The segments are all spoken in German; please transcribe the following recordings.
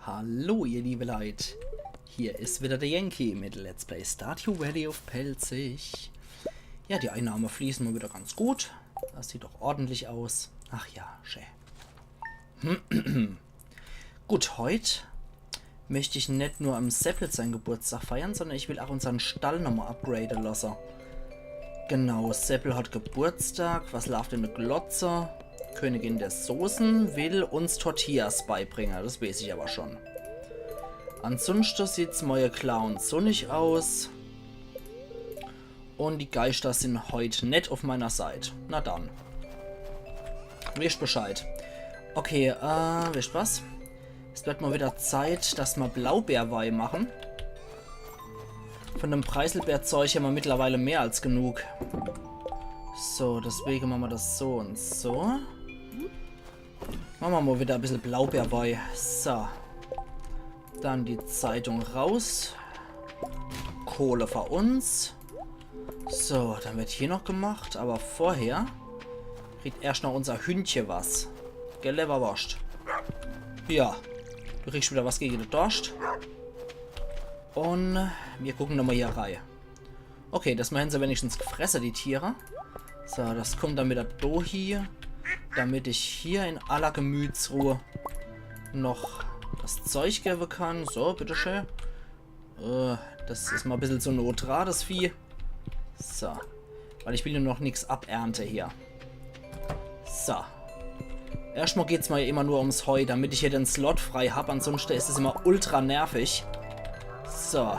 Hallo ihr liebe Leute, hier ist wieder der Yankee mit Let's Play Stardew Valley auf Pelzig. Ja, die Einnahmen fließen mal wieder ganz gut. Das sieht doch ordentlich aus. Ach ja, schön. Gut, heute möchte ich nicht nur am Seppelt seinen Geburtstag feiern, sondern ich will auch unseren Stall nochmal upgraden lassen. Genau, Seppel hat Geburtstag. Was läuft in der Glotze? Königin der Soßen will uns Tortillas beibringen. Das weiß ich aber schon. Ansonsten sieht es mal klar und sonnig aus. Und die Geister sind heute nicht auf meiner Seite. Na dann. Wisst Bescheid. Okay, wisst was? Es wird mal wieder Zeit, dass wir Blaubeerweih machen. Von dem Preiselbeerzeug haben wir mittlerweile mehr als genug. So, deswegen machen wir das so und so. Machen wir mal wieder ein bisschen Blaubeerweih. So. Dann die Zeitung raus. Kohle für uns. So, dann wird hier noch gemacht. Aber vorher kriegt erst noch unser Hündchen was. Gell, Leberwurst? Ja. Du kriegst wieder was gegen den Durst. Und wir gucken nochmal hier rein. Okay, das machen sie wenigstens gefressen, die Tiere. So, das kommt dann wieder da hier. Damit ich hier in aller Gemütsruhe noch das Zeug geben kann. So, bitteschön. Das ist mal ein bisschen so neutral, das Vieh. So. Weil ich will ja noch nichts abernte hier. So. Erstmal geht es mal immer nur ums Heu, damit ich hier den Slot frei habe. Ansonsten ist es immer ultra nervig. So.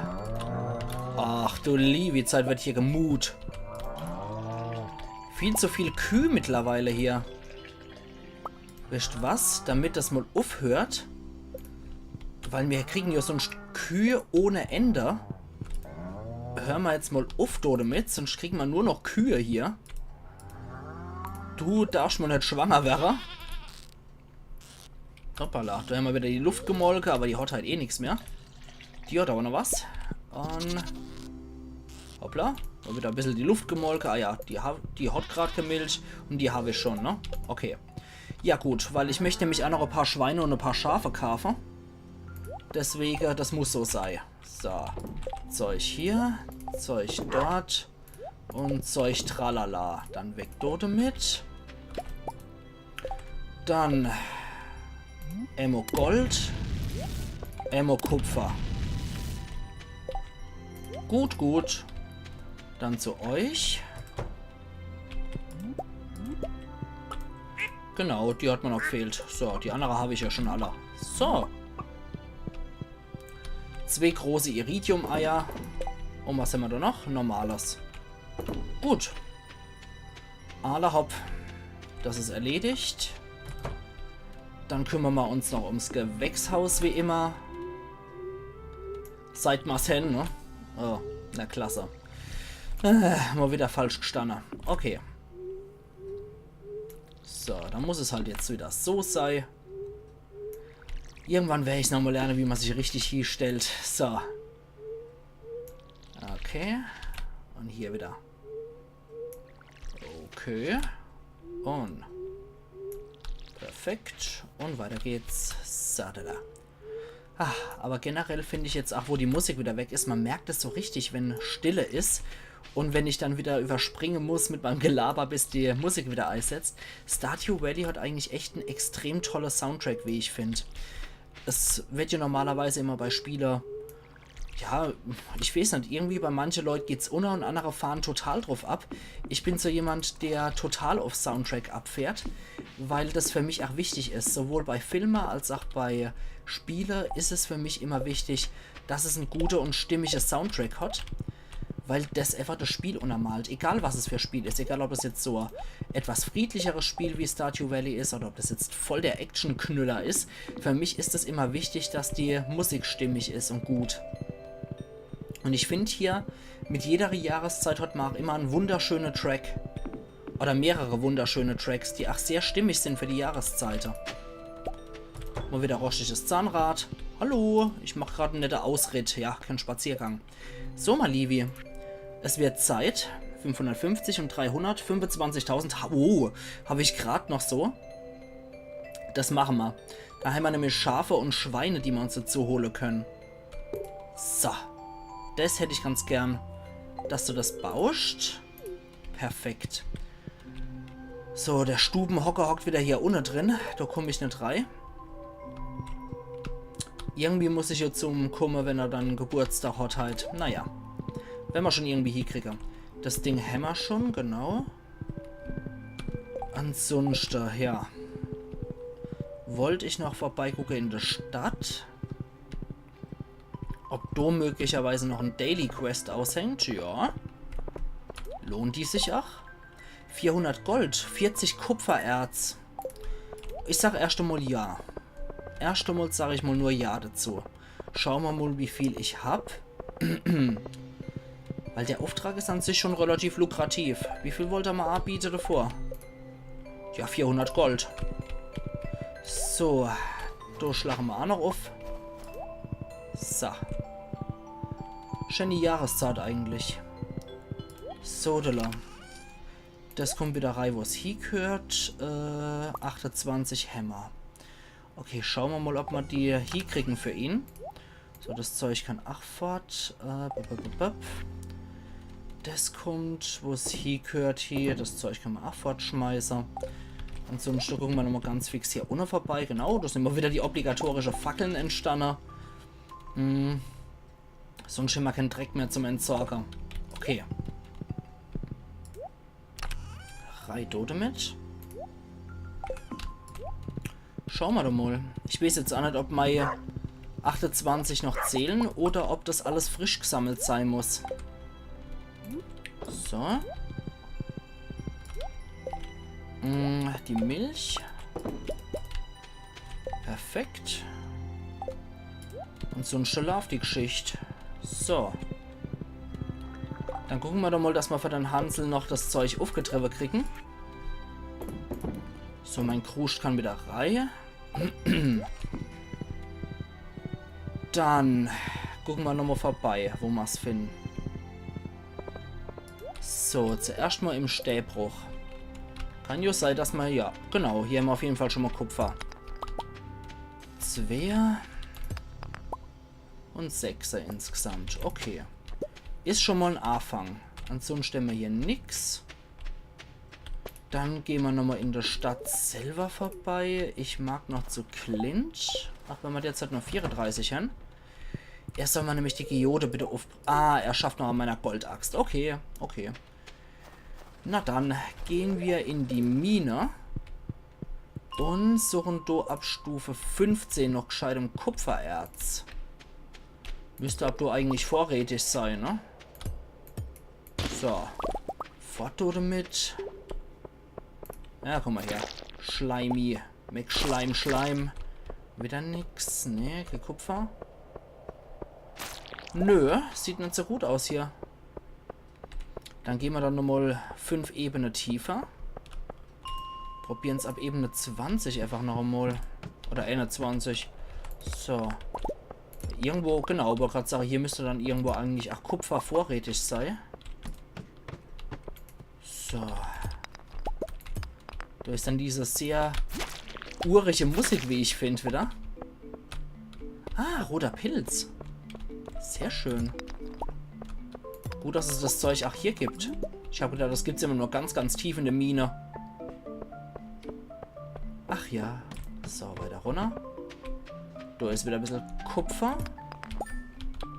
Ach du liebe Zeit, wird hier gemut. Viel zu viel Kühe mittlerweile hier. Wisst was? Damit das mal aufhört. Weil wir kriegen ja sonst Kühe ohne Ende. Hören wir jetzt mal auf damit, sonst kriegen wir nur noch Kühe hier. Du darfst mal nicht schwanger werden. Hoppala, da haben wir wieder die Luftgemolke, aber die hat halt eh nichts mehr. Die hat aber noch was. Und hoppla, da wieder ein bisschen die Luftgemolke. Ah ja, die hat gerade gemilcht und die habe ich schon, ne? Okay. Ja gut, weil ich möchte nämlich auch noch ein paar Schweine und ein paar Schafe kaufen. Deswegen, das muss so sein. So, Zeug hier, Zeug dort und Zeug tralala. Dann weg dort mit. Dann Ammo Gold, Ammo Kupfer. Gut, gut. Dann zu euch. Genau, die hat mir noch gefehlt. So, die andere habe ich ja schon alle. So. 2 große Iridium-Eier. Und was haben wir da noch? Normales. Gut. Alle hopp. Das ist erledigt. Dann kümmern wir uns noch ums Gewächshaus wie immer. Seid mal hin, ne? Oh, na klasse. Mal wieder falsch gestanden. Okay. So, dann muss es halt jetzt wieder so sein. Irgendwann werde ich nochmal lernen, wie man sich richtig hier stellt. So. Okay. Und hier wieder. Okay. Und. Perfekt. Und weiter geht's. So, da. Ah, aber generell finde ich jetzt, auch wo die Musik wieder weg ist, man merkt es so richtig, wenn Stille ist. Und wenn ich dann wieder überspringen muss mit meinem Gelaber, bis die Musik wieder einsetzt. Stardew Valley hat eigentlich echt einen extrem tollen Soundtrack, wie ich finde. Es wird ja normalerweise immer bei Spielen, ja, ich weiß nicht, irgendwie bei manchen Leuten geht es unter und andere fahren total drauf ab. Ich bin so jemand, der total auf Soundtrack abfährt, weil das für mich auch wichtig ist. Sowohl bei Filmen als auch bei Spielen ist es für mich immer wichtig, dass es ein guter und stimmiger Soundtrack hat. Weil das einfach das Spiel untermalt. Egal was es für ein Spiel ist. Egal ob es jetzt so ein etwas friedlicheres Spiel wie Stardew Valley ist oder ob das jetzt voll der Action-Knüller ist. Für mich ist es immer wichtig, dass die Musik stimmig ist und gut. Und ich finde hier, mit jeder Jahreszeit hat man auch immer einen wunderschönen Track. Oder mehrere wunderschöne Tracks, die auch sehr stimmig sind für die Jahreszeiten. Mal wieder rostisches Zahnrad. Hallo, ich mache gerade einen netten Ausritt. Ja, kein Spaziergang. So, mal Livi. Es wird Zeit. 550 und 300. 25.000. Oh, habe ich gerade noch so. Das machen wir. Da haben wir nämlich Schafe und Schweine, die wir uns dazu holen können. So. Das hätte ich ganz gern, dass du das baust. Perfekt. So, der Stubenhocker hockt wieder hier unten drin. Da komme ich nicht rein. Irgendwie muss ich jetzt zum kommen, wenn er dann Geburtstag hat halt. Naja. Wenn wir schon irgendwie hinkriegen. Das Ding haben wir schon, genau. Ansonsten, ja. Wollte ich noch vorbeigucken in der Stadt. Ob da möglicherweise noch ein Daily Quest aushängt? Ja. Lohnt die sich auch? 400 Gold, 40 Kupfererz. Ich sag erst einmal ja. Erst einmal sage ich mal nur ja dazu. Schauen wir mal, wie viel ich habe. Weil der Auftrag ist an sich schon relativ lukrativ. Wie viel wollt ihr mal anbieten davor? Ja, 400 Gold. So, da schlagen wir auch noch auf. So. Schöne Jahreszeit eigentlich. So, das kommt wieder rein, wo es hingehört. 28 Hämmer. Okay, schauen wir mal, ob wir die hier kriegen für ihn. So, das Zeug kann auch fort. Das kommt, wo es hingehört hier. Das Zeug kann man auch fortschmeißen. Ansonsten gucken wir nochmal ganz fix hier unten vorbei. Genau, da sind immer wieder die obligatorische Fackeln entstanden. Sonst haben wir keinen Dreck mehr zum Entsorger. Okay. Reido damit. Schauen wir doch mal. Ich weiß jetzt auch nicht, ob meine 28 noch zählen oder ob das alles frisch gesammelt sein muss. So. Die Milch. Perfekt. Und so ein Stelle auf die Geschichte. So. Dann gucken wir doch mal, dass wir für den Hansel noch das Zeug aufgetrieben kriegen. So, mein Kruscht kann wieder rein. Dann gucken wir nochmal vorbei, wo wir es finden. So, zuerst mal im Stäbruch. Kann ja sein, dass wir... Ja, genau. Hier haben wir auf jeden Fall schon mal Kupfer. 2 und 6 insgesamt. Okay. Ist schon mal ein Anfang. Ansonsten stellen wir hier nichts. Dann gehen wir nochmal in der Stadt selber vorbei. Ich mag noch zu Clint. Ach, wenn wir derzeit noch 34 haben. Erst soll man nämlich die Geode bitte auf... Ah, er schafft noch an meiner Goldaxt. Okay, okay. Na dann, gehen wir in die Mine. Und suchen da ab Stufe 15 noch gescheitem Kupfererz. Müsste ab da eigentlich vorrätig sein, ne? So. Fort damit. Ja, guck mal her. Schleimi. Mit Schleim, Schleim. Wieder nix. Ne, kein Kupfer. Nö, sieht nicht so gut aus hier. Dann gehen wir dann nochmal 5 Ebenen tiefer. Probieren es ab Ebene 20 einfach noch einmal. Oder 21. So. Irgendwo, genau, aber gerade sage, hier müsste dann irgendwo eigentlich auch Kupfer vorrätig sein. So. Da ist dann diese sehr urige Musik, wie ich finde, wieder. Ah, roter Pilz. Sehr schön. Gut, dass es das Zeug auch hier gibt. Ich habe gedacht, das gibt es immer nur ganz, ganz tief in der Mine. Ach ja. So, weiter runter. Da ist wieder ein bisschen Kupfer.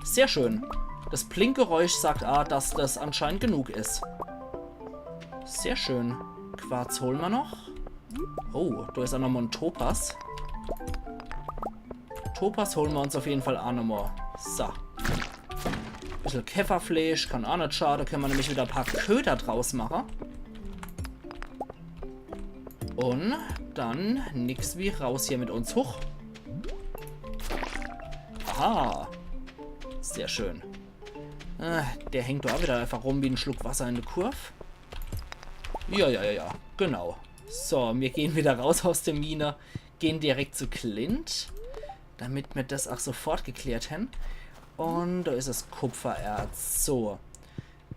Sehr schön. Das Blinkgeräusch sagt dass das anscheinend genug ist. Sehr schön. Quarz holen wir noch. Oh, da ist auch nochmal ein Topaz. Topaz holen wir uns auf jeden Fall auch nochmal. So. Ein bisschen Käferfleisch, kann auch nicht schaden. Können wir nämlich wieder ein paar Köder draus machen. Und dann nix wie raus hier mit uns hoch. Aha. Sehr schön. Der hängt da wieder einfach rum wie ein Schluck Wasser in der Kurve. Ja. Genau. So, wir gehen wieder raus aus der Mine. Gehen direkt zu Clint. Damit wir das auch sofort geklärt haben. Und da ist das Kupfererz. So.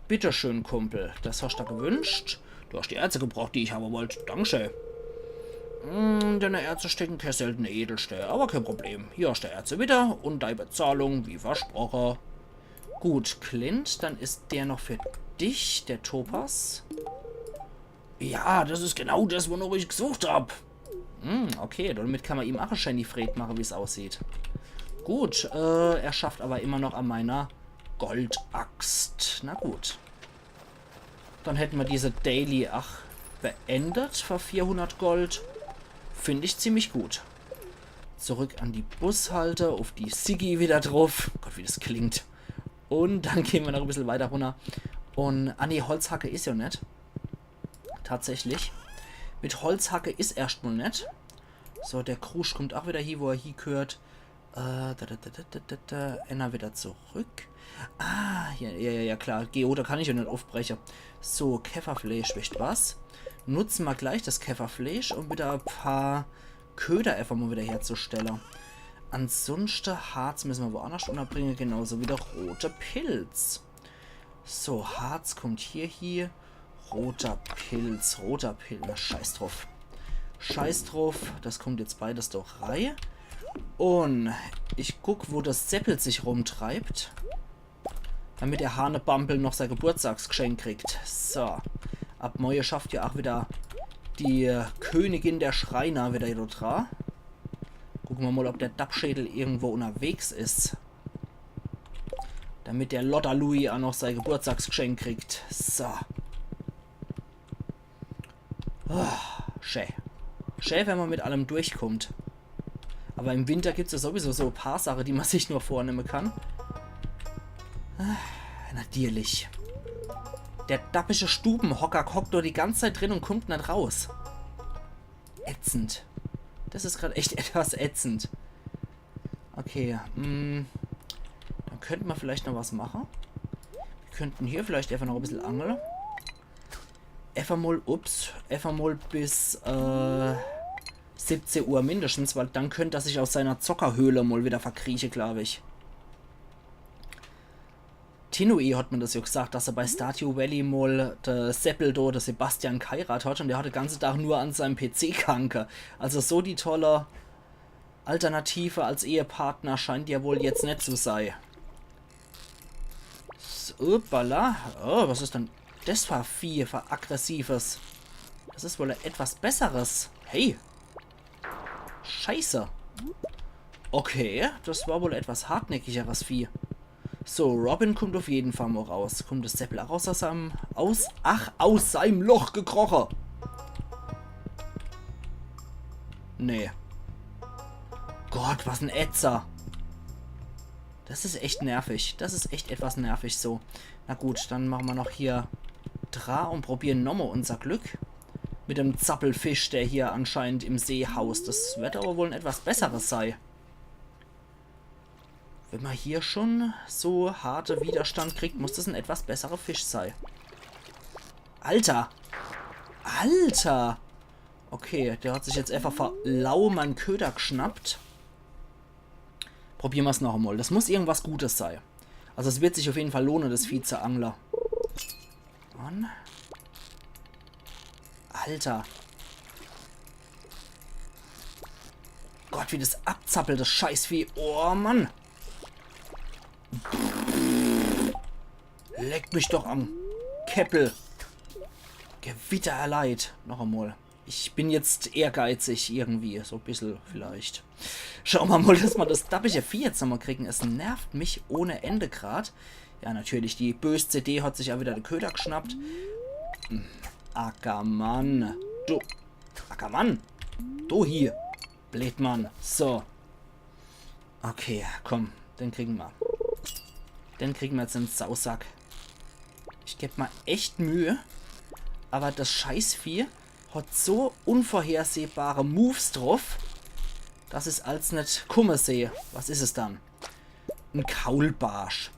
Bitteschön, Kumpel. Das hast du gewünscht. Du hast die Erze gebraucht, die ich haben wollte. Dankeschön. Deine Erze stecken keine seltene Edelstähle, aber kein Problem. Hier hast du Erze wieder und deine Bezahlung, wie versprochen. Gut, Clint, dann ist der noch für dich, der Topaz. Ja, das ist genau das, wonach ich gesucht habe. Okay, damit kann man ihm auch ein Shiny Fred machen, wie es aussieht. Gut, er schafft aber immer noch an meiner Goldaxt. Na gut. Dann hätten wir diese Daily beendet für 400 Gold. Finde ich ziemlich gut. Zurück an die Bushalte, auf die Siggi wieder drauf. Gott, wie das klingt. Und dann gehen wir noch ein bisschen weiter runter. Und, nee, Holzhacke ist ja nicht. Tatsächlich. Mit Holzhacke ist erstmal nicht. So, der Krusch kommt auch wieder hier, wo er hier gehört. Enna wieder zurück. Ja, klar. Geode kann ich ja nicht aufbrechen. So, Käferfleisch, wisst was? Nutzen wir gleich das Käferfleisch, um wieder ein paar Köder einfach mal wieder herzustellen. Ansonsten Harz müssen wir woanders unterbringen, genauso wie der rote Pilz. So, Harz kommt hier. Roter Pilz. Na, scheiß drauf. Das kommt jetzt beides doch rein. Und ich guck, wo das Seppel sich rumtreibt. Damit der Hanebampel noch sein Geburtstagsgeschenk kriegt. So. Ab Moje schafft ja auch wieder die Königin der Schreiner wieder hier dran. Gucken wir mal, ob der Dappschädel irgendwo unterwegs ist. Damit der Lotta Louis auch noch sein Geburtstagsgeschenk kriegt. So. Schön. Schön, wenn man mit allem durchkommt. Aber im Winter gibt es ja sowieso so ein paar Sachen, die man sich nur vornehmen kann. Natürlich. Der dappische Stubenhocker hockt nur die ganze Zeit drin und kommt nicht raus. Ätzend. Das ist gerade echt etwas ätzend. Okay, dann könnten wir vielleicht noch was machen. Wir könnten hier vielleicht einfach noch ein bisschen angeln. Einfach mal bis 17 Uhr mindestens, weil dann könnte er sich aus seiner Zockerhöhle mal wieder verkriechen, glaube ich. Tinui hat mir das ja gesagt, dass er bei Stardew Valley mal der Seppel der Sebastian geheiratet hat und der hat den ganzen Tag nur an seinem PC gehangen. Also so die tolle Alternative als Ehepartner scheint ja wohl jetzt nicht zu sein. Uppala. Oh, was ist denn das für Vieh, für Aggressives? Das ist wohl etwas Besseres. Hey. Scheiße. Okay, das war wohl etwas hartnäckigeres Vieh. So, Robin kommt auf jeden Fall mal raus. Kommt das Seppel auch aus seinem... aus seinem Loch gekrochen. Nee. Gott, was ein Ätzer. Das ist echt nervig. Das ist echt etwas nervig so. Na gut, dann machen wir noch hier und probieren nochmal unser Glück. Mit dem Zappelfisch, der hier anscheinend im See haust. Das wird aber wohl ein etwas besseres sein. Wenn man hier schon so harte Widerstand kriegt, muss das ein etwas besserer Fisch sein. Alter! Alter! Okay, der hat sich jetzt einfach verlau meinen Köder geschnappt. Probieren wir es noch einmal. Das muss irgendwas Gutes sein. Also es wird sich auf jeden Fall lohnen, das Vizeangler. Mann. Alter. Gott, wie das abzappelt, das Scheißvieh. Oh, Mann. Leckt mich doch am Käppel. Gewitter erleid. Noch einmal. Ich bin jetzt ehrgeizig irgendwie. So ein bisschen vielleicht. Schauen wir mal, dass wir das dappige Vieh jetzt nochmal kriegen. Es nervt mich ohne Ende gerade. Ja, natürlich. Die böse CD hat sich ja wieder den Köder geschnappt. Ackermann. Du. Ackermann. Du hier. Blödmann. So. Okay, komm. Den kriegen wir. Den kriegen wir jetzt ins Sausack. Ich gebe mal echt Mühe. Aber das Scheißvieh hat so unvorhersehbare Moves drauf, dass ich es als nicht kommen sehe. Was ist es dann? Ein Kaulbarsch.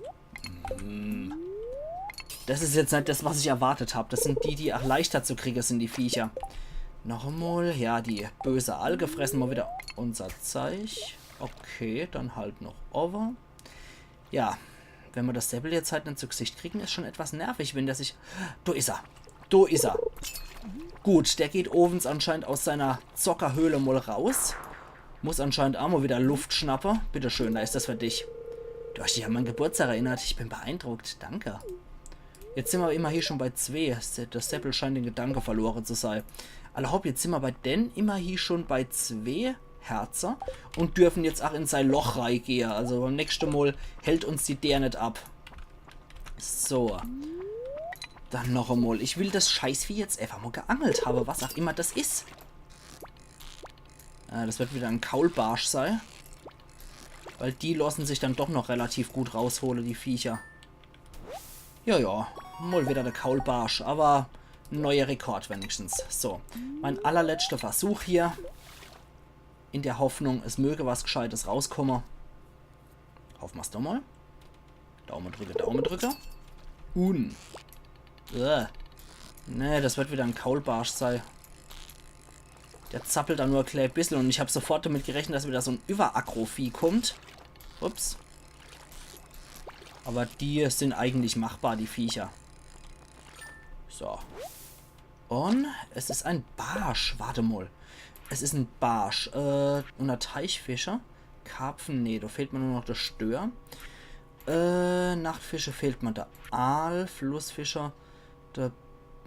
Das ist jetzt nicht das, was ich erwartet habe. Das sind die auch leichter zu kriegen sind, die Viecher. Noch einmal. Ja, die böse Alge fressen wir wieder unser Zeug. Okay, dann halt noch over. Ja, wenn wir das Seppel jetzt halt nicht zu Gesicht kriegen, ist schon etwas nervig, wenn der sich... Da ist er. Da ist er. Gut, der geht ovens anscheinend aus seiner Zockerhöhle mal raus. Muss anscheinend auch mal wieder Luft schnappen. Bitteschön, da ist das für dich. Du hast dich an meinen Geburtstag erinnert. Ich bin beeindruckt. Danke. Jetzt sind wir immer hier schon bei 2. Der Seppel scheint den Gedanke verloren zu sein. Alle hopp, jetzt sind wir bei den immer hier schon bei 2 Herzer und dürfen jetzt auch in sein Loch reingehen. Also beim nächsten Mal hält uns die der nicht ab. So. Dann noch einmal. Ich will das Scheißvieh jetzt einfach mal geangelt haben, was auch immer das ist. Das wird wieder ein Kaulbarsch sein. Weil die lassen sich dann doch noch relativ gut rausholen, die Viecher. Ja, mal wieder der Kaulbarsch, aber ein neuer Rekord wenigstens. So, mein allerletzter Versuch hier. In der Hoffnung, es möge was Gescheites rauskommen. Hoffen wir es doch mal. Daumen drücke, Daumen drücke. Ne, das wird wieder ein Kaulbarsch sein. Der zappelt da nur ein kleines bisschen und ich habe sofort damit gerechnet, dass wieder so ein Überagrovieh kommt. Ups. Aber die sind eigentlich machbar, die Viecher. So. Und es ist ein Barsch. Warte mal. Es ist ein Barsch. Und ein Teichfischer. Karpfen, nee, da fehlt mir nur noch der Stör. Nachtfische fehlt mir der Aal. Flussfischer. Der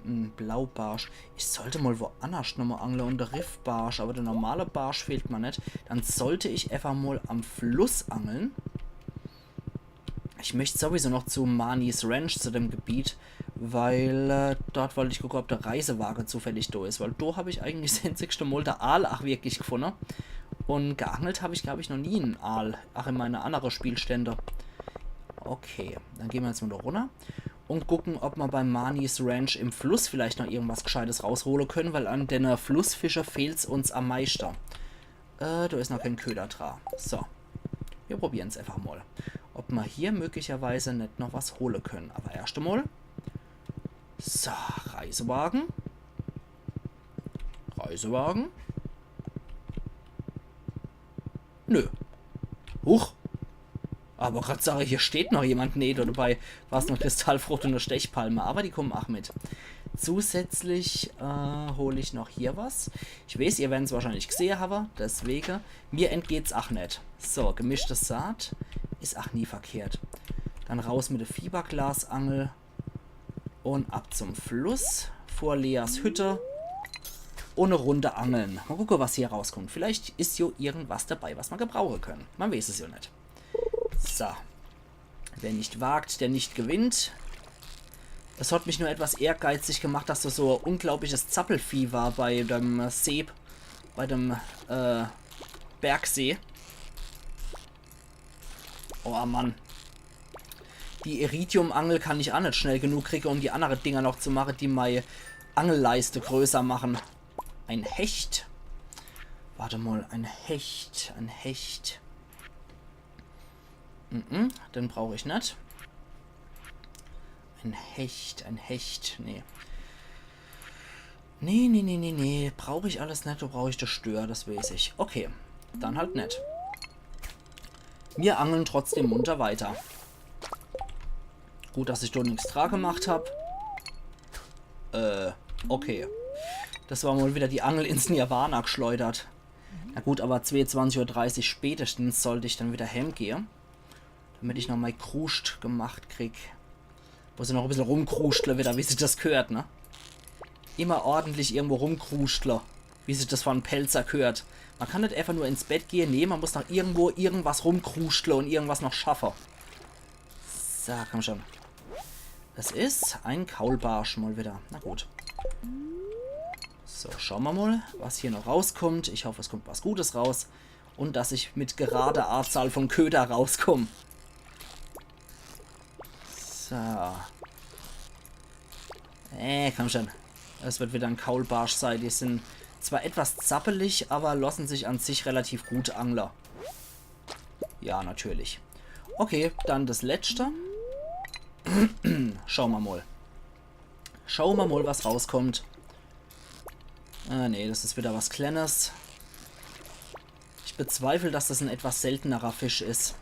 Blaubarsch. Ich sollte mal woanders nochmal angeln und der Riffbarsch. Aber der normale Barsch fehlt mir nicht. Dann sollte ich einfach mal am Fluss angeln. Ich möchte sowieso noch zu Manis Ranch, zu dem Gebiet, weil dort wollte ich gucken, ob der Reisewagen zufällig da ist, weil da habe ich eigentlich das einzigste Mal der Aal auch wirklich gefunden. Und geangelt habe ich, glaube ich, noch nie einen Aal, auch in meine anderen Spielstände. Okay, dann gehen wir jetzt mal da runter und gucken, ob wir bei Manis Ranch im Fluss vielleicht noch irgendwas Gescheites rausholen können, weil an den Flussfischer fehlt es uns am meisten. Da ist noch kein Köder dran. So, wir probieren es einfach mal. Ob wir hier möglicherweise nicht noch was holen können. Aber erst einmal. So, Reisewagen. Reisewagen. Nö. Huch. Aber gerade sage ich, hier steht noch jemand. Nee, dabei war es noch Kristallfrucht und eine Stechpalme. Aber die kommen auch mit. Zusätzlich hole ich noch hier was. Ich weiß, ihr werdet es wahrscheinlich gesehen haben. Deswegen. Mir entgeht es auch nicht. So, gemischtes Saat. Ist auch nie verkehrt. Dann raus mit der Fieberglasangel. Und ab zum Fluss. Vor Leas Hütte. Und eine Runde angeln. Mal gucken, was hier rauskommt. Vielleicht ist hier irgendwas dabei, was wir gebrauchen können. Man weiß es ja nicht. So. Wer nicht wagt, der nicht gewinnt. Es hat mich nur etwas ehrgeizig gemacht, dass das so ein unglaubliches Zappelvieh war bei dem See. Bei dem Bergsee. Oh Mann. Die Iridium-Angel kann ich auch nicht schnell genug kriegen, um die anderen Dinger noch zu machen, die meine Angelleiste größer machen. Ein Hecht. Warte mal, ein Hecht. Ein Hecht. Den brauche ich nicht. Ein Hecht, ein Hecht. Nee. Nee. Brauche ich alles nicht, da brauche ich das Stör, das weiß ich. Okay, dann halt nicht. Wir angeln trotzdem munter weiter. Gut, dass ich dort nichts dran gemacht habe. Okay. Das war mal wieder die Angel ins Nirvana geschleudert. Na gut, aber 22:30 Uhr spätestens sollte ich dann wieder heimgehen. Damit ich noch mal Kruscht gemacht krieg. Muss ich noch ein bisschen rumkrustle wieder, wie sich das gehört, ne? Immer ordentlich irgendwo rumkrustle. Wie sich das von Pelzer gehört. Man kann nicht einfach nur ins Bett gehen. Nee, man muss noch irgendwo irgendwas rumkruscheln und irgendwas noch schaffen. So, komm schon. Das ist ein Kaulbarsch mal wieder. Na gut. So, schauen wir mal, was hier noch rauskommt. Ich hoffe, es kommt was Gutes raus. Und dass ich mit gerader Anzahl von Köder rauskomme. So. Komm schon. Es wird wieder ein Kaulbarsch sein. Die sind zwar etwas zappelig, aber lassen sich an sich relativ gut angler. Ja, natürlich. Okay, dann das letzte. Schauen wir mal. Schauen wir mal, was rauskommt. Nee, das ist wieder was Kleines. Ich bezweifle, dass das ein etwas seltenerer Fisch ist.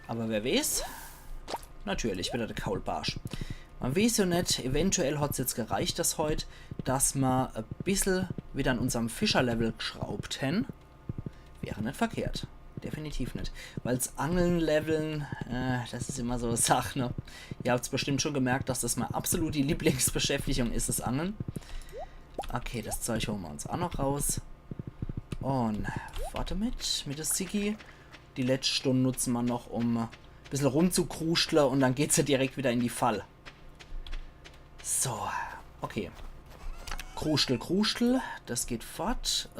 Aber wer weiß? Natürlich, wieder der Kaulbarsch. Man weiß ja nicht, eventuell hat es jetzt gereicht, das heute, dass wir ein bisschen wieder an unserem Fischerlevel geschraubt haben. Wäre nicht verkehrt. Definitiv nicht. Weil das Angeln leveln, das ist immer so eine Sache, ne? Ihr habt es bestimmt schon gemerkt, dass das mal absolut die Lieblingsbeschäftigung ist, das Angeln. Okay, das Zeug holen wir uns auch noch raus. Und warte mit der Sigi. Die letzte Stunde nutzen wir noch, um ein bisschen rumzukruscheln und dann geht sie direkt wieder in die Fall. So, okay. Kruschel, das geht fort.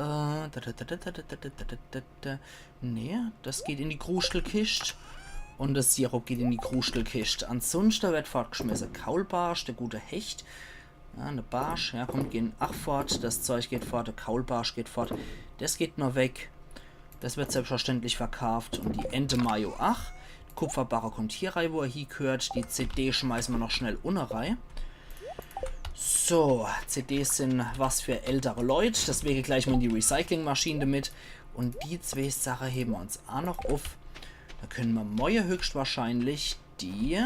Nee, das geht in die Kruschelkiste. Und das Sirup geht in die Kruschelkiste. Ansonsten wird fortgeschmissen. Kaulbarsch, der gute Hecht. Ja, eine Barsch, ja komm, gehen ach fort. Das Zeug geht fort, der Kaulbarsch geht fort. Das geht noch weg. Das wird selbstverständlich verkauft. Und die Ente Mayo ach. Kupferbarre kommt hier rein, wo er hier gehört. Die CD schmeißen wir noch schnell unter rein. So, CDs sind was für ältere Leute, deswegen gleich mal in die Recyclingmaschine mit. Und die zwei Sachen heben wir uns auch noch auf. Da können wir morgen höchstwahrscheinlich die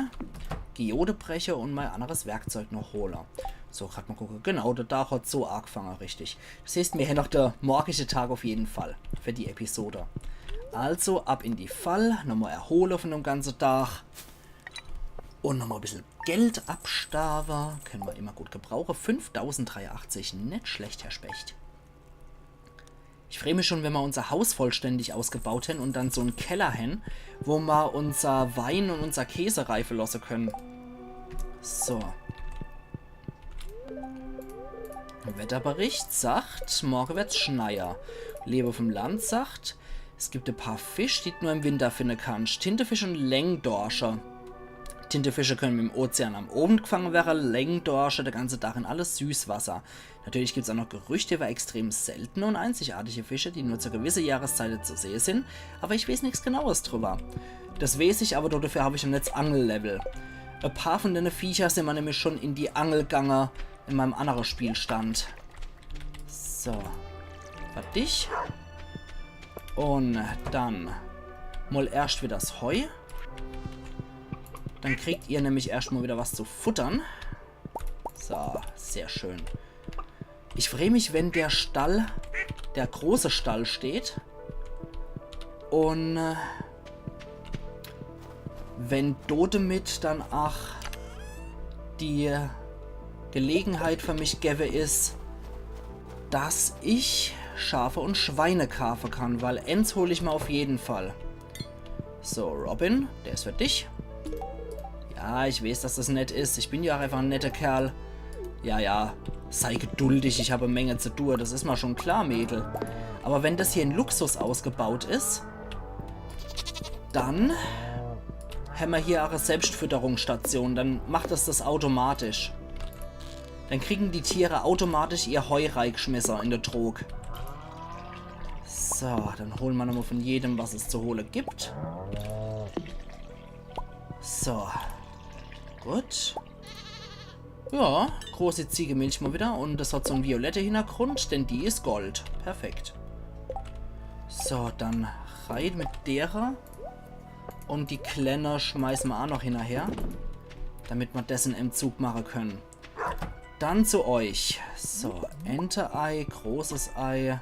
Geodebrecher und mein anderes Werkzeug noch holen. So, gerade mal gucken. Genau, der Tag hat so angefangen, richtig. Das heißt, mir hier noch der morgige Tag auf jeden Fall für die Episode. Also, ab in die Fall, nochmal erholen von dem ganzen Tag. Und nochmal ein bisschen Geld abstaven. Können wir immer gut gebrauchen. 5083, nicht schlecht, Herr Specht. Ich freue mich schon, wenn wir unser Haus vollständig ausgebaut haben und dann so einen Keller haben, wo wir unser Wein und unser Käse reifen lassen können. So. Wetterbericht sagt, morgen wird's schneien. Lebe vom Land sagt, es gibt ein paar Fische, die du nur im Winter finden kannst. Tintenfisch und Längdorsche. Tintenfische können im Ozean am Abend gefangen werden, Längdorsche der ganze Tag in alles Süßwasser. Natürlich gibt es auch noch Gerüchte über extrem seltene und einzigartige Fische, die nur zu gewissen Jahreszeiten zu sehen sind, aber ich weiß nichts Genaues drüber. Das weiß ich, aber dafür habe ich ein Netz Angellevel. Ein paar von den Viecher sind wir nämlich schon in die Angelgange in meinem anderen Spielstand. So. War dich. Und dann mal erst wieder das Heu. Dann kriegt ihr nämlich erstmal wieder was zu futtern. So, sehr schön. Ich freue mich, wenn der Stall, der große Stall steht. Und wenn damit dann auch die Gelegenheit für mich gäbe ist, dass ich Schafe und Schweine kaufen kann, weil eins hole ich mal auf jeden Fall. So, Robin, der ist für dich. Ja, ich weiß, dass das nett ist. Ich bin ja auch einfach ein netter Kerl. Ja, sei geduldig, ich habe eine Menge zu tun. Das ist mal schon klar, Mädel. Aber wenn das hier in Luxus ausgebaut ist, dann haben wir hier auch eine Selbstfütterungsstation. Dann macht das automatisch. Dann kriegen die Tiere automatisch ihr Heu reingeschmissen in der Trog. So, dann holen wir nochmal von jedem, was es zu holen gibt. So. Gut. Ja, große Ziegemilch mal wieder. Und das hat so einen violetten Hintergrund, denn die ist Gold. Perfekt. So, dann rein mit derer. Und die Kleine schmeißen wir auch noch hinterher. Damit wir dessen im Zug machen können. Dann zu euch. So, Ente-Ei, großes Ei.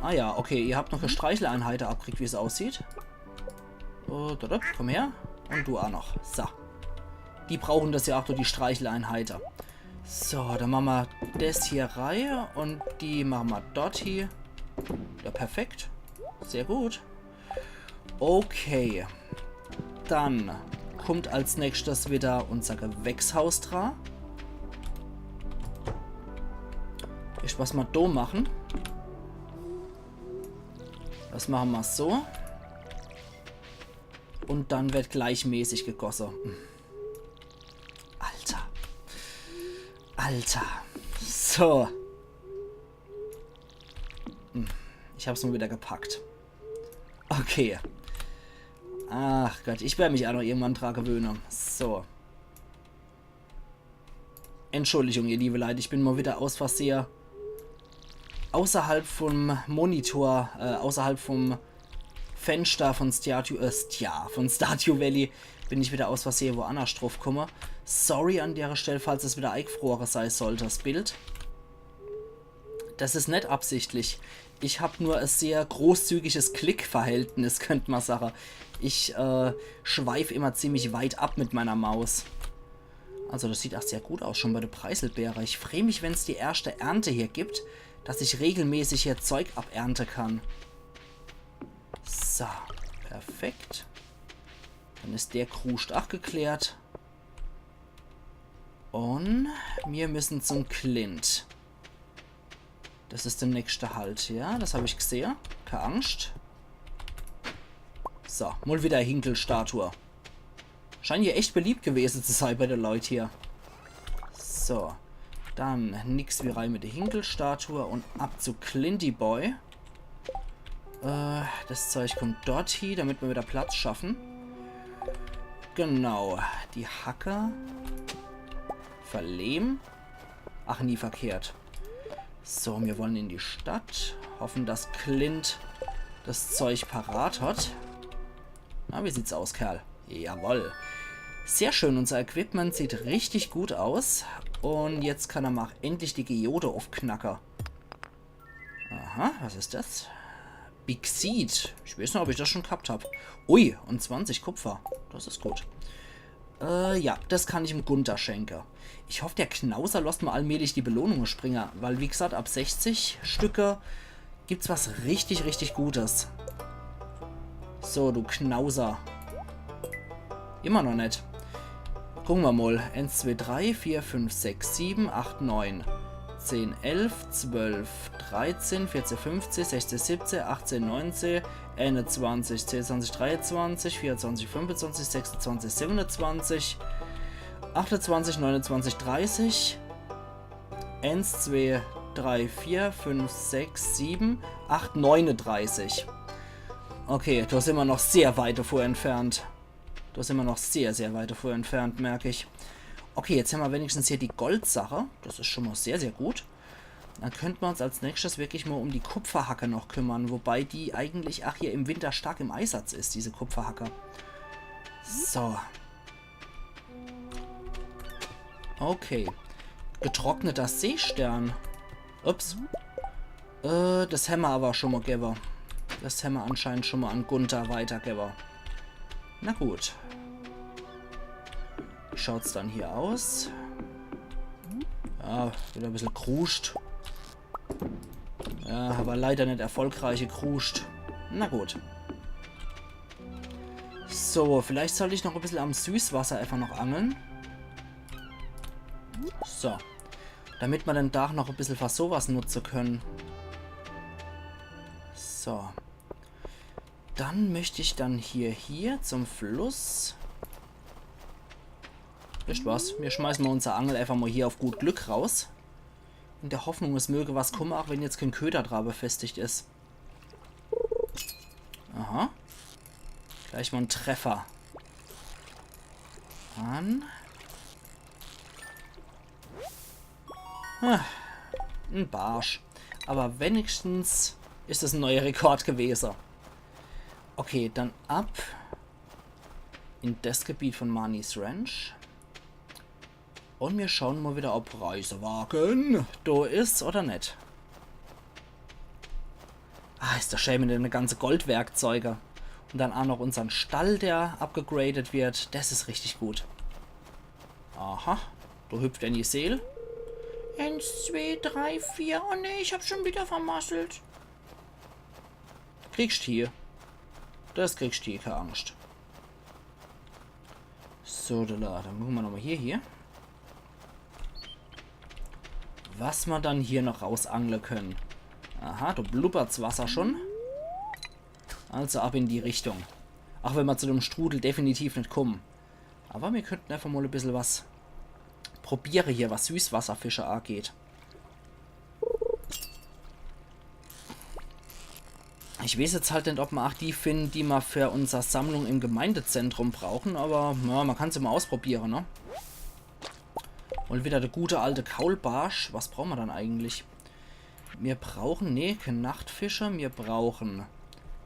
Ah ja, okay, ihr habt noch eine Streicheleinheit abgekriegt, wie es aussieht. Komm her. Und du auch noch. So. Die brauchen das ja auch durch die Streicheleinheiten. So, dann machen wir das hier rein und die machen wir dort hier. Ja, perfekt. Sehr gut. Okay. Dann kommt als nächstes wieder unser Gewächshaus dran. Ich was mal da machen. Das machen wir so. Und dann wird gleichmäßig gegossen. Alter. So. Ich hab's mal wieder gepackt. Okay. Ach Gott, ich werde mich auch noch irgendwann dran gewöhnen. So. Entschuldigung, ihr liebe Leute, ich bin mal wieder aus Versehen außerhalb vom Monitor, außerhalb vom Fenster von von Stardew Valley bin ich wieder aus Versehen woanders drauf komme. Sorry an der Stelle, falls es wieder eingefroren sein sollte, das Bild. Das ist nicht absichtlich. Ich habe nur ein sehr großzügiges Klickverhältnis, könnte man sagen. Ich schweife immer ziemlich weit ab mit meiner Maus. Also das sieht auch sehr gut aus, schon bei der Preiselbeere. Ich freue mich, wenn es die erste Ernte hier gibt, dass ich regelmäßig hier Zeug abernten kann. So, perfekt. Dann ist der Kruscht auch geklärt. Und wir müssen zum Clint. Das ist der nächste Halt, ja, das habe ich gesehen. Keine Angst. So, mal wieder Hinkelstatue. Scheint hier echt beliebt gewesen zu sein bei den Leuten hier. So, dann nix wie rein mit der Hinkelstatue und ab zu Clinty Boy. Das Zeug kommt dort hin, damit wir wieder Platz schaffen. Genau, die Hacke. Verlehm. Ach, nie verkehrt. So, wir wollen in die Stadt. Hoffen, dass Clint das Zeug parat hat. Na, wie sieht's aus, Kerl? Jawohl. Sehr schön, unser Equipment sieht richtig gut aus. Und jetzt kann er mal endlich die Geode aufknacken. Aha, was ist das? Big Seed. Ich weiß nicht, ob ich das schon gehabt habe. Ui, und 20 Kupfer. Das ist gut. Ja, das kann ich dem Gunther schenken. Ich hoffe, der Knauser lässt mal allmählich die Belohnungen springen. Weil, wie gesagt, ab 60 Stücke gibt's was richtig, richtig Gutes. So, du Knauser. Immer noch nicht. Gucken wir mal. 1, 2, 3, 4, 5, 6, 7, 8, 9, 10, 11, 12, 13, 14, 15, 16, 17, 18, 19, 21, 22, 23, 24, 25, 26, 27, 28, 29, 30, 1, 2, 3, 4, 5, 6, 7, 8, 39. Okay, da sind wir noch sehr weit davor entfernt. Da sind wir noch sehr, sehr weit davor entfernt, merke ich. Okay, jetzt haben wir wenigstens hier die Goldsache. Das ist schon mal sehr, sehr gut. Dann könnten wir uns als nächstes wirklich mal um die Kupferhacke noch kümmern. Wobei die eigentlich, hier im Winter stark im Einsatz ist, diese Kupferhacke. So. Okay. Getrockneter Seestern. Ups. Das haben wir aber schon mal gegeben. Das haben wir anscheinend schon mal an Gunther weitergegeben. Na gut. Wie schaut es dann hier aus? Ja, wieder ein bisschen kruscht. Ja, aber leider nicht erfolgreiche kruscht. Na gut. So, vielleicht sollte ich noch ein bisschen am Süßwasser einfach noch angeln. So. Damit wir den Tag noch ein bisschen für sowas nutzen können. So. Dann möchte ich dann hier zum Fluss. Wisst was? Wir schmeißen mal unser Angel einfach mal hier auf gut Glück raus. In der Hoffnung, es möge was kommen, auch wenn jetzt kein Köder dran befestigt ist. Aha. Gleich mal ein Treffer. An. Ein Barsch. Aber wenigstens ist es ein neuer Rekord gewesen. Okay, dann ab in das Gebiet von Marnie's Ranch. Und wir schauen mal wieder, ob Reisewagen da ist oder nicht. Ah, ist das schön mit den ganzen Goldwerkzeuge. Und dann auch noch unseren Stall, der abgegradet wird. Das ist richtig gut. Aha, da hüpft ein Gisel. 1, 2, 3, 4. Oh ne, ich hab schon wieder vermasselt. Kriegst hier. Das kriegst du hier, keine Angst. So, dann gucken wir nochmal hier. Was wir dann hier noch rausangeln können. Aha, da blubbert's Wasser schon. Also ab in die Richtung. Auch wenn wir zu dem Strudel definitiv nicht kommen. Aber wir könnten einfach mal ein bisschen was probieren hier, was Süßwasserfische angeht. Ich weiß jetzt halt nicht, ob wir auch die finden, die wir für unsere Sammlung im Gemeindezentrum brauchen, aber ja, man kann es immer ausprobieren, ne? Und wieder der gute alte Kaulbarsch. Was brauchen wir dann eigentlich? Wir brauchen, ne, keine Nachtfische, wir brauchen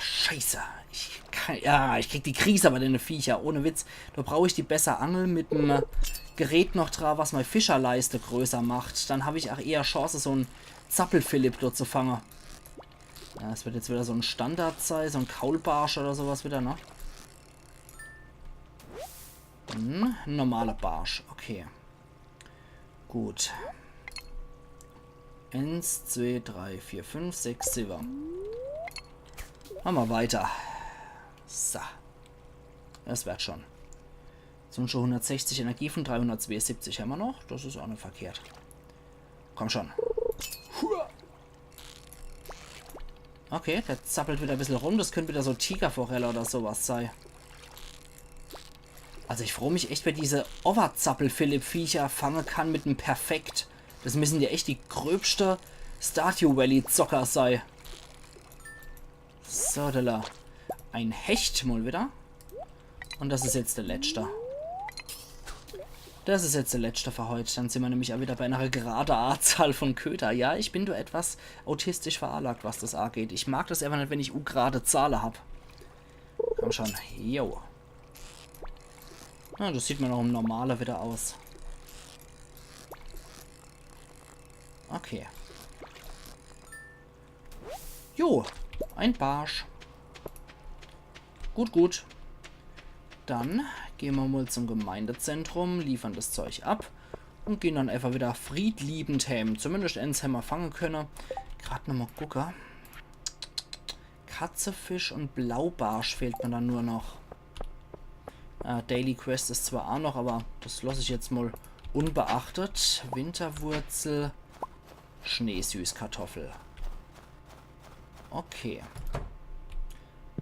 Scheiße. Ich krieg die Krise bei den Viecher. Ohne Witz. Da brauche ich die besser Angel mit dem Gerät noch dran, was meine Fischerleiste größer macht. Dann habe ich auch eher Chance, so einen Zappelphilipp dort zu fangen. Ja, es wird jetzt wieder so ein Standard sein, so ein Kaulbarsch oder sowas wieder, ne? Ein normaler Barsch, okay. Gut. 1, 2, 3, 4, 5, 6, 7. Machen wir weiter. So. Das wird schon. Sind schon 160 Energie von 372 haben wir noch. Das ist auch nicht verkehrt. Komm schon. Okay, der zappelt wieder ein bisschen rum. Das könnte wieder so Tigerforelle oder sowas sein. Also ich freue mich echt, wenn diese Overzappel-Philipp-Viecher fangen kann mit einem Perfekt. Das müssen ja echt die gröbste Stardew Valley-Zocker sein. So, da. Ein Hecht mal wieder. Und das ist jetzt der letzte. Das ist jetzt der letzte für heute. Dann sind wir nämlich auch wieder bei einer geraden Anzahl von Köder. Ja, ich bin da etwas autistisch veranlagt, was das angeht. Ich mag das einfach nicht, wenn ich gerade Zahlen habe. Komm schon. Jo. Ja, das sieht mir noch im Normalen wieder aus. Okay. Jo, ein Barsch. Gut, gut. Dann gehen wir mal zum Gemeindezentrum, liefern das Zeug ab und gehen dann einfach wieder friedliebend heim. Zumindest eins haben wir fangen können. Gerade nochmal gucken. Katzefisch und Blaubarsch fehlt mir dann nur noch. Daily Quest ist zwar auch noch, aber das lasse ich jetzt mal unbeachtet. Winterwurzel, Schneesüßkartoffel. Okay.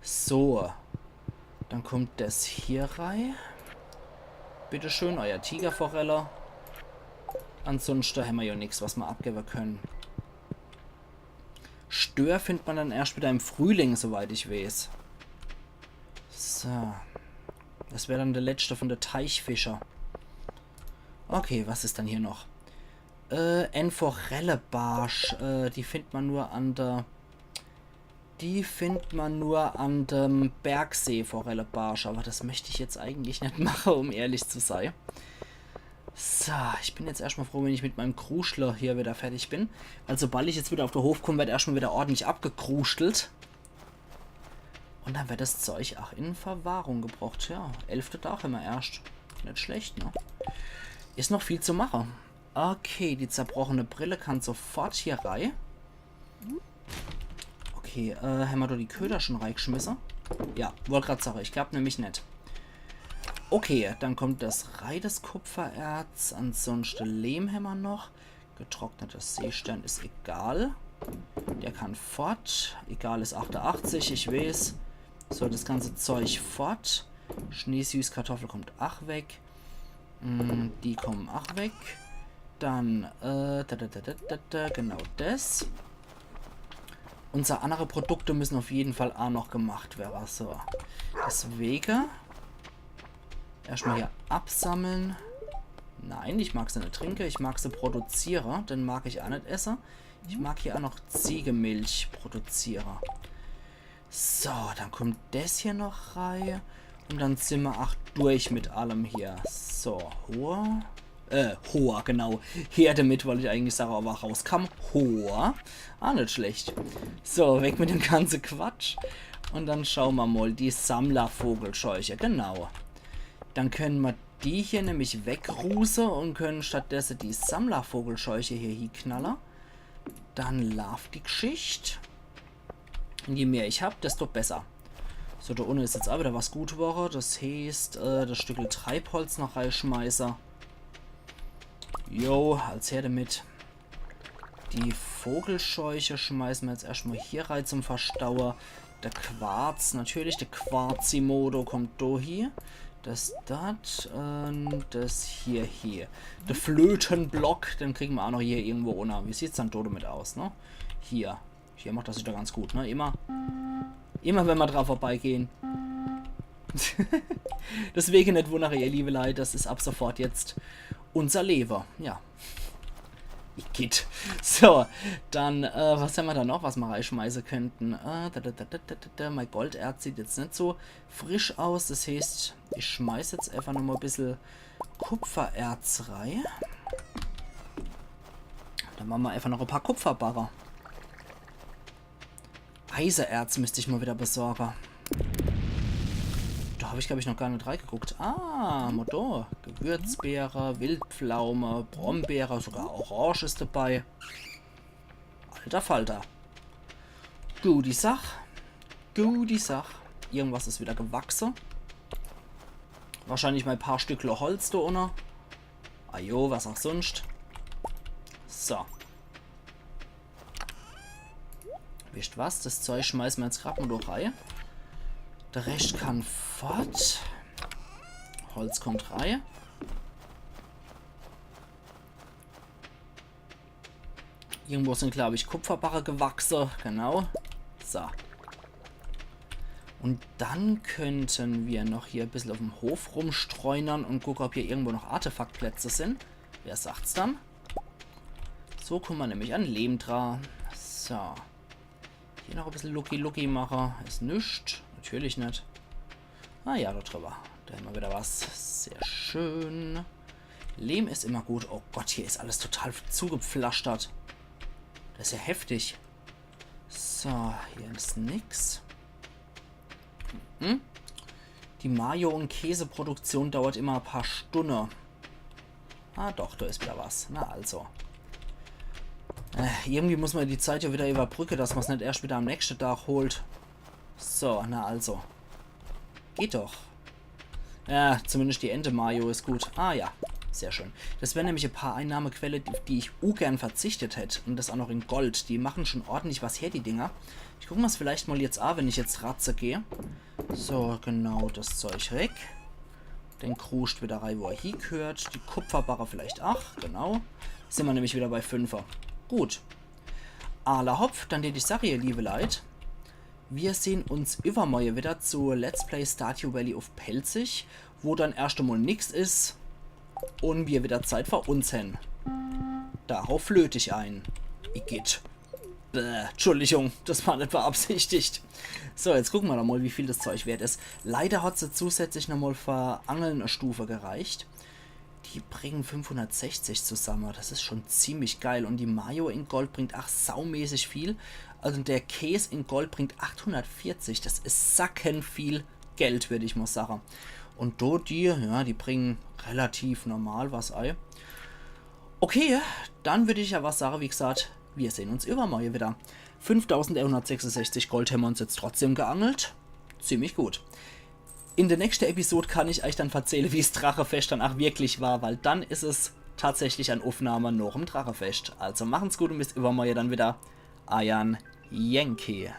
So. Dann kommt das hier rein. Bitteschön, euer Tigerforelle. Ansonsten haben wir ja nichts, was wir abgeben können. Stör findet man dann erst wieder im Frühling, soweit ich weiß. So. Das wäre dann der letzte von der Teichfischer. Okay, was ist dann hier noch? Enforellebarsch. Die findet man nur an der... Die findet man nur an dem Bergsee-Forellebarsch. Aber das möchte ich jetzt eigentlich nicht machen, um ehrlich zu sein. So, ich bin jetzt erstmal froh, wenn ich mit meinem Kruschler hier wieder fertig bin. Weil sobald ich jetzt wieder auf den Hof komme, wird erstmal wieder ordentlich abgekruschelt. Und dann wird das Zeug auch in Verwahrung gebracht. Ja, 11. Tag immer erst. Nicht schlecht, ne? Ist noch viel zu machen. Okay, die zerbrochene Brille kann sofort hier rein. Okay, haben wir da die Köder schon reingeschmissen? Ja, wollte gerade sagen, ich glaube nämlich nicht. Okay, dann kommt das Reides Kupfererz, ansonsten Lehm haben wir noch. Getrocknetes Seestern ist egal. Der kann fort. Egal ist 88, ich weiß. So, das ganze Zeug fort. Schneesüßkartoffel kommt auch weg. Die kommen auch weg. Dann, genau das. Unsere andere Produkte müssen auf jeden Fall auch noch gemacht werden. So, deswegen erstmal hier absammeln. Nein, ich mag sie nicht trinken, ich mag sie produzieren. Den mag ich auch nicht essen. Ich mag hier auch noch Ziegenmilch produzieren. So, dann kommt das hier noch rein. Und dann sind wir auch durch mit allem hier. So, Hoa, genau. Her damit, weil ich eigentlich sage, aber rauskam. Hoa. Ah, nicht schlecht. So, weg mit dem ganzen Quatsch. Und dann schauen wir mal, die Sammlervogelscheuche, genau. Dann können wir die hier nämlich wegrusen und können stattdessen die Sammlervogelscheuche hier hinknallen. Dann läuft die Geschichte. Und je mehr ich habe, desto besser. So, da unten ist jetzt auch wieder was gut geworden. Das heißt, das Stück Treibholz noch reinschmeißen. Jo, als her damit. Die Vogelscheuche schmeißen wir jetzt erstmal hier rein zum Verstauer. Der Quarz, natürlich, der Quarzimodo kommt da hier. Das, das hier. Der Flötenblock, den kriegen wir auch noch hier irgendwo unter. Wie sieht es dann da damit aus, ne? Hier macht das wieder ganz gut, ne? Immer wenn wir drauf vorbeigehen. Deswegen nicht wundere, ihr liebe Leute, das ist ab sofort jetzt unser Lever. Ja. Igitt. So, dann, was haben wir da noch, was wir reinschmeißen könnten? Mein Golderz sieht jetzt nicht so frisch aus. Das heißt, ich schmeiße jetzt einfach nochmal ein bisschen Kupfererz rein. Dann machen wir einfach noch ein paar Kupferbarrer. Eisenerz müsste ich mal wieder besorgen. Da habe ich, glaube ich, noch gar nicht reingeguckt. Ah, Motor. Gewürzbeere, Wildpflaume, Brombeere, sogar Orange ist dabei. Alter Falter. Gute Sach. Gute Sach. Irgendwas ist wieder gewachsen. Wahrscheinlich mal ein paar Stückle Holz da unten. Ajo, was auch sonst. So. Wisst was? Das Zeug schmeißen wir jetzt gerade mal durch rein. Der Rest kann fort. Holz kommt rein. Irgendwo sind, glaube ich, Kupferbarre gewachsen. Genau. So. Und dann könnten wir noch hier ein bisschen auf dem Hof rumstreunern und gucken, ob hier irgendwo noch Artefaktplätze sind. Wer sagt's dann? So kommen wir nämlich an Lehm dran. So. Hier noch ein bisschen Lucky machen. Ist nichts. Natürlich nicht. Ah ja, da drüber. Da haben wir wieder was. Sehr schön. Lehm ist immer gut. Oh Gott, hier ist alles total zugepflastert. Das ist ja heftig. So, hier ist nix. Die Mayo- und Käseproduktion dauert immer ein paar Stunden. Ah doch, da ist wieder was. Na also. Irgendwie muss man die Zeit ja wieder überbrücken, dass man es nicht erst wieder am nächsten Tag holt. So, na also. Geht doch. Ja, zumindest die Ente Mayo ist gut. Ah ja, sehr schön. Das wären nämlich ein paar Einnahmequellen, die ich ungern verzichtet hätte. Und das auch noch in Gold. Die machen schon ordentlich was her, die Dinger. Ich gucke mir das vielleicht mal jetzt an, wenn ich jetzt Ratze gehe. So, genau, das Zeug weg. Den Kruscht wieder rein, wo er hier gehört. Die Kupferbarre vielleicht auch, genau. Sind wir nämlich wieder bei 5er. Gut. Ala Hopf, dann die Sache, ihr liebe Leute. Wir sehen uns übermorgen wieder zu Let's Play Stardew Valley auf Pelzig, wo dann erst einmal nichts ist und wir wieder Zeit für uns haben. Darauf flöte ich ein. Igitt. Entschuldigung, das war nicht beabsichtigt. So, jetzt gucken wir doch mal, wie viel das Zeug wert ist. Leider hat sie zusätzlich nochmal für Angeln eine Stufe gereicht. Die bringen 560 zusammen. Das ist schon ziemlich geil. Und die Mayo in Gold bringt auch saumäßig viel. Also der Käse in Gold bringt 840. Das ist sacken viel Geld, würde ich mal sagen. Und dort die, ja, die bringen relativ normal was ein. Okay, dann würde ich ja was sagen, wie gesagt, wir sehen uns übermorgen wieder. 5166 Gold haben wir uns jetzt trotzdem geangelt. Ziemlich gut. In der nächsten Episode kann ich euch dann erzählen, wie das Drachefest dann auch wirklich war, weil dann ist es tatsächlich eine Aufnahme noch im Drachefest. Also machen's gut und bis übermorgen dann wieder. Ayan Yankee.